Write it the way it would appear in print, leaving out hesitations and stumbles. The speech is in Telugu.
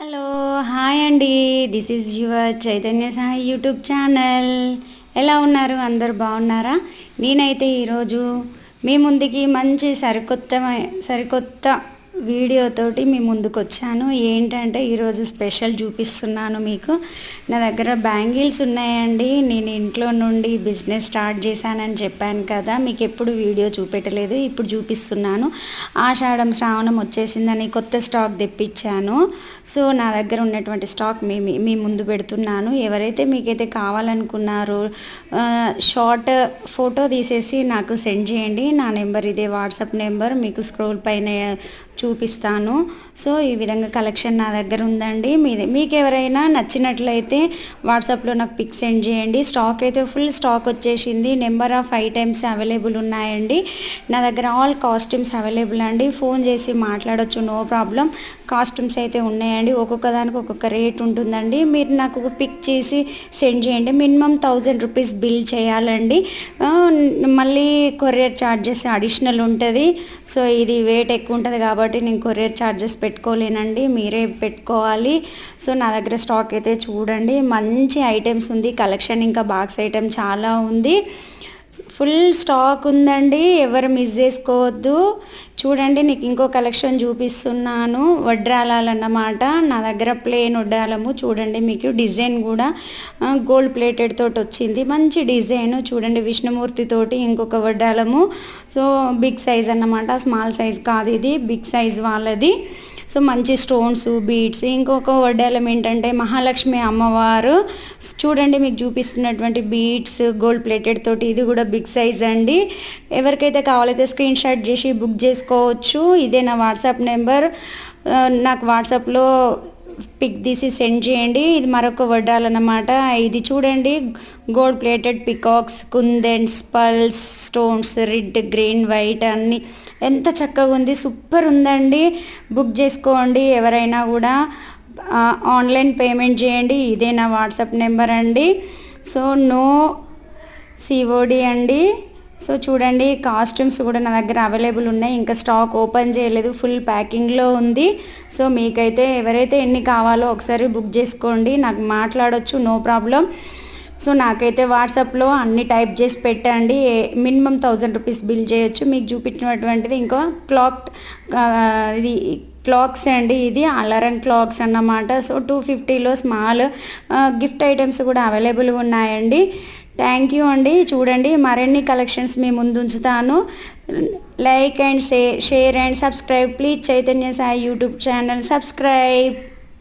హలో హాయ్ అండి. This is your Chaitanya Sai YouTube channel. ఎలా ఉన్నారు? అందరు బాగున్నారా? నేనైతే ఈరోజు మీ ముందుకి మంచి సరికొత్త వీడియోతోటి మీ ముందుకు వచ్చాను. ఏంటంటే ఈరోజు స్పెషల్ చూపిస్తున్నాను మీకు. నా దగ్గర బ్యాంగిల్స్ ఉన్నాయండి. నేను ఇంట్లో నుండి బిజినెస్ స్టార్ట్ చేశానని చెప్పాను కదా, మీకు ఎప్పుడు వీడియో చూపెట్టలేదు, ఇప్పుడు చూపిస్తున్నాను. ఆషాఢం శ్రావణం వచ్చేసిందని కొత్త స్టాక్ తెప్పించాను. సో నా దగ్గర ఉన్నటువంటి స్టాక్ మీ ముందు పెడుతున్నాను. ఎవరైతే మీకైతే కావాలనుకున్నారో షార్ట్ ఫోటో తీసేసి నాకు సెండ్ చేయండి. నా నెంబర్ ఇదే, వాట్సాప్ నెంబర్ మీకు స్క్రోల్ పైన చూపిస్తాను. సో ఈ విధంగా కలెక్షన్ నా దగ్గర ఉందండి. మీకు ఎవరైనా నచ్చినట్లయితే వాట్సాప్లో నాకు పిక్ సెండ్ చేయండి. స్టాక్ అయితే ఫుల్ స్టాక్ వచ్చేసింది. నెంబర్ ఆఫ్ ఐటమ్స్ అవైలబుల్ ఉన్నాయండి. నా దగ్గర ఆల్ కాస్ట్యూమ్స్ అవైలబుల్ అండి. ఫోన్ చేసి మాట్లాడొచ్చు, నో ప్రాబ్లం. కాస్ట్యూమ్స్ అయితే ఉన్నాయండి. ఒక్కొక్క దానికి ఒక్కొక్క రేట్ ఉంటుందండి. మీరు నాకు ఒక పిక్ చేసి సెండ్ చేయండి. మినిమం 1000 రూపీస్ బిల్ చేయాలండి. మళ్ళీ కొరియర్ ఛార్జెస్ అడిషనల్ ఉంటుంది. సో ఇది వెయిట్ ఎక్కువ ఉంటుంది కాబట్టి నేను కొరియర్ ఛార్జెస్ పెట్టుకోలేనండి, మీరే పెట్టుకోవాలి. సో నా దగ్గర స్టాక్ అయితే చూడండి, మంచి ఐటమ్స్ ఉంది. కలెక్షన్ ఇంకా బాక్స్ ఐటమ్ చాలా ఉంది. ఫుల్ స్టాక్ ఉందండి, ఎవరు మిస్ చేసుకోవద్దు. చూడండి, నీకు ఇంకో కలెక్షన్ చూపిస్తున్నాను. వడ్రాలాలు అన్నమాట. నా దగ్గర ప్లేన్ వడ్రాలము చూడండి. మీకు డిజైన్ కూడా గోల్డ్ ప్లేటెడ్ తోటి వచ్చింది. మంచి డిజైన్ చూడండి, విష్ణుమూర్తి తోటి ఇంకొక వడ్రాలము. సో బిగ్ సైజ్ అన్నమాట, స్మాల్ సైజ్ కాదు, ఇది బిగ్ సైజ్ వాళ్ళది. సో మంచి స్టోన్స్, బీడ్స్. ఇంకొక వడ్డాలం ఏంటంటే మహాలక్ష్మి అమ్మవారు. చూడండి, మీకు చూపిస్తున్నటువంటి బీడ్స్ గోల్డ్ ప్లేటెడ్ తోటి, ఇది కూడా బిగ్ సైజ్ అండి. ఎవరికైతే కావాలైతే స్క్రీన్ షాట్ చేసి బుక్ చేసుకోవచ్చు. ఇదే నా వాట్సాప్ నెంబర్. నాకు వాట్సాప్లో పిక్ తీసి సెండ్ చేయండి. ఇది మరొక వడ్డాలన్నమాట. ఇది చూడండి, gold plated peacocks, kundans, pearls, stones, red, green, white అన్నీ ఎంత చక్కగా ఉంది, సూపర్ ఉందండి. బుక్ చేసుకోండి ఎవరైనా కూడా. ఆన్లైన్ పేమెంట్ చేయండి. ఇదే నా వాట్సాప్ నెంబర్ అండి. సో నో సిఓడి అండి. సో చూడండి, కాస్ట్యూమ్స్ కూడా నా దగ్గర అవైలబుల్ ఉన్నాయి. ఇంకా స్టాక్ ఓపెన్ చేయలేదు, ఫుల్ ప్యాకింగ్లో ఉంది. సో మీకైతే ఎవరైతే ఎన్ని కావాలో ఒకసారి బుక్ చేసుకోండి, నాకు మాట్లాడొచ్చు, నో ప్రాబ్లం. సో నాకైతే వాట్సాప్లో అన్ని టైప్ చేసి పెట్టండి. మినిమం 1000 రూపీస్ బిల్ చేయొచ్చు. మీకు చూపించినటువంటిది ఇంకో ఇది క్లాక్స్ అండి. ఇది అలారం క్లాక్స్ అన్నమాట. సో 250లో స్మాల్ గిఫ్ట్ ఐటమ్స్ కూడా అవైలబుల్గా ఉన్నాయండి. థ్యాంక్ యూ అండి. చూడండి, మరిన్ని కలెక్షన్స్ మీ ముందు ఉంచుతాను. Like and share and subscribe please. Chaitanya Sai YouTube channel subscribe.